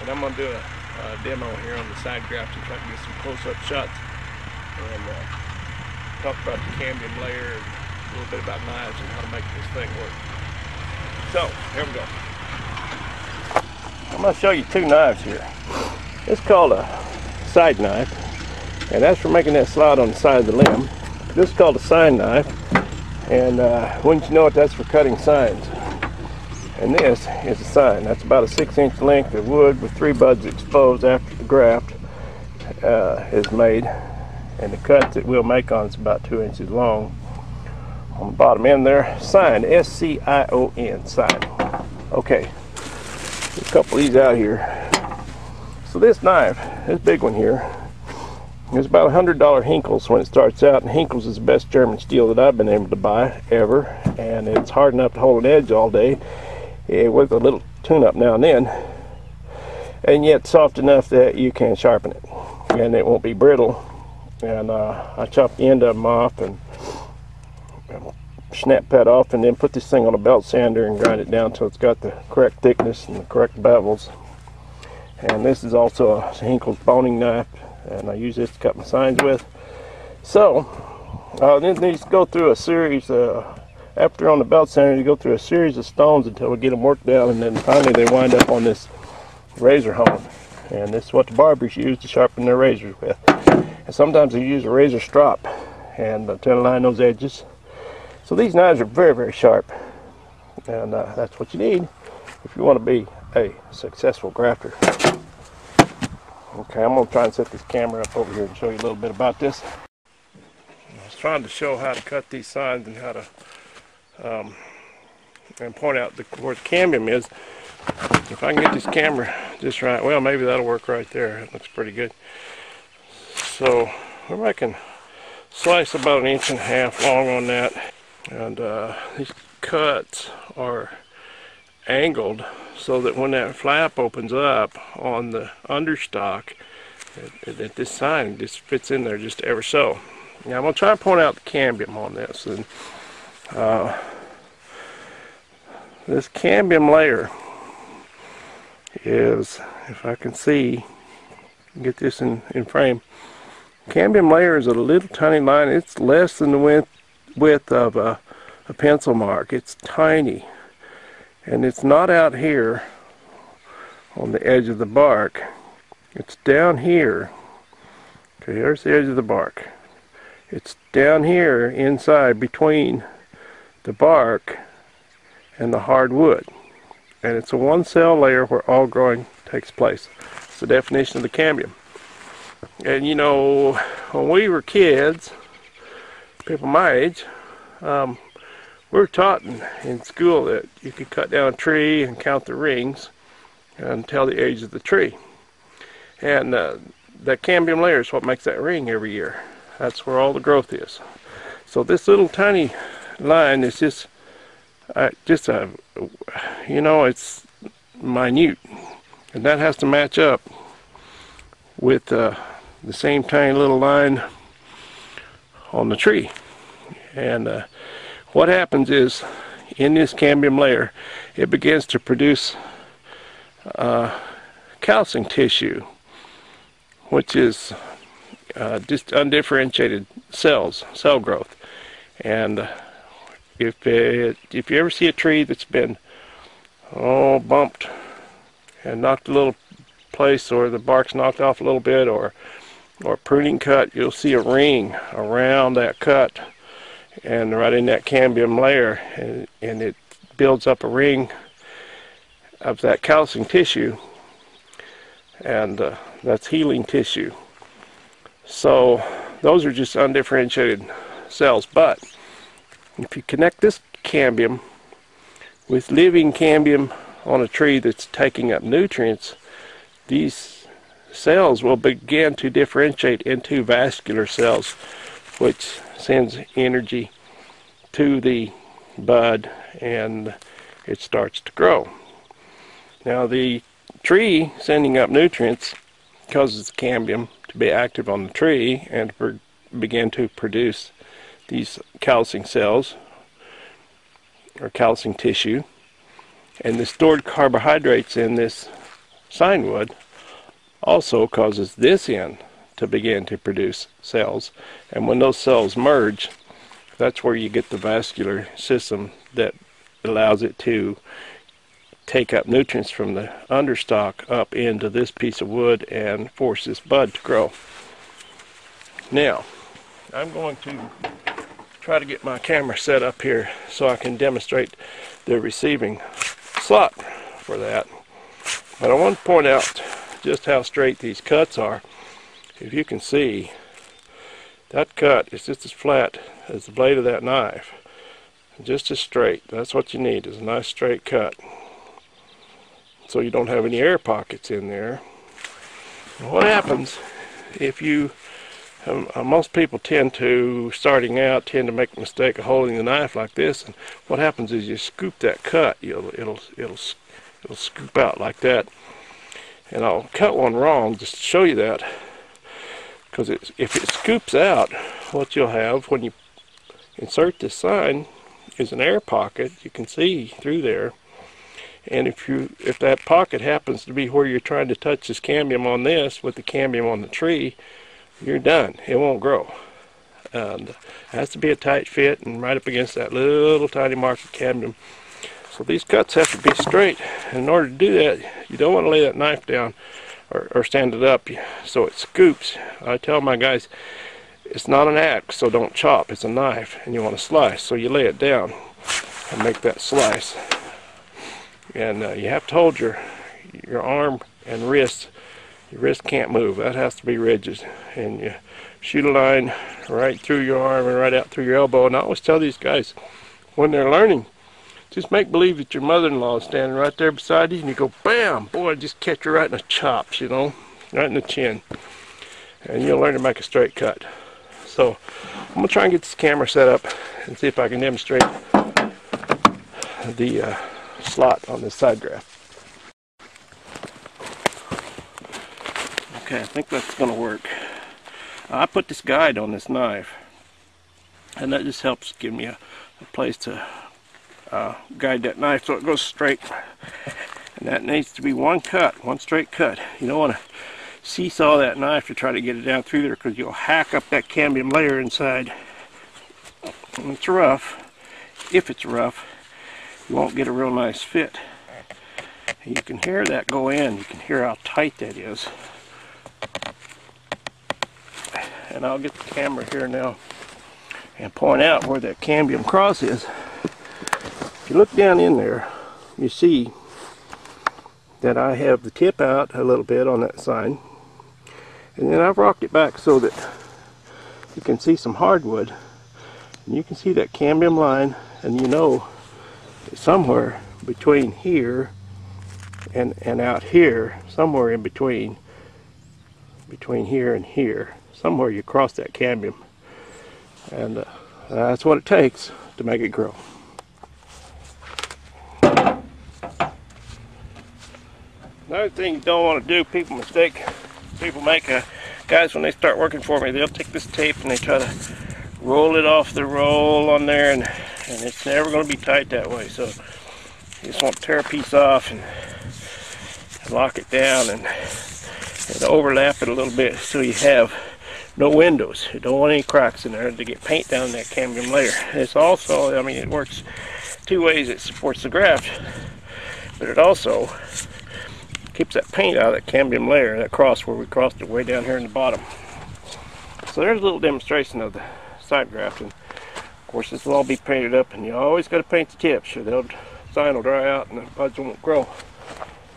And I'm going to do a demo here on the side grafting so I can get some close-up shots and talk about the cambium layer and a little bit about knives and how to make this thing work. So, here we go. I'm going to show you two knives here. It's called a side knife, and that's for making that slide on the side of the limb. This is called a sign knife, and wouldn't you know it, that's for cutting signs. And this is a sign. That's about a 6-inch length of wood with 3 buds exposed after the graft is made, and the cut that we'll make on is about 2 inches long. On the bottom end there, sign, S-C-I-O-N, sign. Okay, a couple of these out here. So this knife, this big one here, is about $100 Hinkles when it starts out, and Hinkles is the best German steel that I've been able to buy ever, and it's hard enough to hold an edge all day with a little tune-up now and then, and yet soft enough that you can sharpen it and it won't be brittle. And I chop the end of them off and snap that off, and then put this thing on a belt sander and grind it down until it's got the correct thickness and the correct bevels. And this is also a Hinkles boning knife, and I use this to cut my signs with. So then these go through a series after on the belt sander, you go through a series of stones until we get them worked down, and then finally they wind up on this razor hone. And this is what the barbers use to sharpen their razors with. And sometimes they use a razor strop and to align those edges. So these knives are very, very sharp, and that's what you need if you want to be a successful grafter. Okay, I'm going to try and set this camera up over here and show you a little bit about this. I was trying to show how to cut these signs and how to and point out where the cambium is. If I can get this camera just right, well, maybe that'll work right there. It looks pretty good. So we're making slice about 1.5 inches long on that, and these cuts are angled so that when that flap opens up on the understock, that this sign just fits in there just ever so. Now I'm going to try and point out the cambium on this. And this cambium layer is, if I can see, get this in frame, cambium layer is a little tiny line. It's less than the width of a pencil mark. It's tiny, and it's not out here on the edge of the bark. It's down here. Okay, here's the edge of the bark. It's down here inside between the bark and the hardwood, and it's a 1-cell layer where all growing takes place. It's the definition of the cambium. And you know, when we were kids, people my age, we were taught in school that you could cut down a tree and count the rings and tell the age of the tree. And that cambium layer is what makes that ring every year. That's where all the growth is. So this little tiny line is just a, you know, it's minute, and that has to match up with the same tiny little line on the tree. And what happens is, in this cambium layer, it begins to produce calcium tissue, which is just undifferentiated cell growth. And if you ever see a tree that's been bumped and knocked a little place, or the bark's knocked off a little bit, or pruning cut, you'll see a ring around that cut and right in that cambium layer, and it builds up a ring of that calcium tissue, and that's healing tissue. So those are just undifferentiated cells. But if you connect this cambium with living cambium on a tree that's taking up nutrients, these cells will begin to differentiate into vascular cells, which sends energy to the bud, and it starts to grow. Now the tree sending up nutrients causes the cambium to be active on the tree and to begin to produce these calcing cells, or calcing tissue, and the stored carbohydrates in this sign wood also causes this end to begin to produce cells, and when those cells merge, that's where you get the vascular system that allows it to take up nutrients from the understock up into this piece of wood and force this bud to grow. Now, I'm going to try to get my camera set up here so I can demonstrate the receiving slot for that. But I want to point out just how straight these cuts are. If you can see, that cut is just as flat as the blade of that knife. Just as straight. That's what you need, is a nice straight cut, so you don't have any air pockets in there. And what happens if you, most people starting out tend to make the mistake of holding the knife like this, and what happens is you scoop that cut, it'll scoop out like that. And I'll cut one wrong just to show you that, because if it scoops out, what you'll have when you insert this sign is an air pocket. You can see through there, and if that pocket happens to be where you're trying to touch this cambium on this with the cambium on the tree, you're done. It won't grow. And it has to be a tight fit and right up against that little tiny mark of cambium. So these cuts have to be straight, and in order to do that, you don't want to lay that knife down or stand it up so it scoops. I tell my guys, it's not an axe, so don't chop. It's a knife, and you want to slice. So you lay it down and make that slice. And you have to hold your arm and wrist. Your wrist can't move. That has to be rigid. And you shoot a line right through your arm and right out through your elbow. And I always tell these guys, when they're learning, just make believe that your mother-in-law is standing right there beside you, and you go, bam! Boy, just catch her right in the chops, you know, right in the chin. And you'll learn to make a straight cut. So I'm going to try and get this camera set up and see if I can demonstrate the slot on this side graft. Okay, I think that's going to work. I put this guide on this knife, and that just helps give me a place to guide that knife so it goes straight. And that needs to be one cut, one straight cut. You don't want to seesaw that knife to try to get it down through there, because you'll hack up that cambium layer inside. And it's rough. If it's rough, you won't get a real nice fit. And you can hear that go in. You can hear how tight that is. And I'll get the camera here now and point out where that cambium cross is. If you look down in there, you see that I have the tip out a little bit on that sign, and then I've rocked it back so that you can see some hardwood, and you can see that cambium line, and you know somewhere between here and out here, somewhere in between here and here, somewhere you cross that cambium, and that's what it takes to make it grow. Another thing you don't want to do, people make, guys, when they start working for me, they'll take this tape and they try to roll it off the roll on there, and it's never going to be tight that way. So you just want to tear a piece off and lock it down and overlap it a little bit so you have no windows. You don't want any cracks in there to get paint down that cambium layer. It's also, I mean, it works two ways. It supports the graft, but it also keeps that paint out of that cambium layer, that cross where we crossed it way down here in the bottom. So there's a little demonstration of the side grafting. Of course, this will all be painted up, and you always got to paint the tips, or the sign will dry out and the buds won't grow.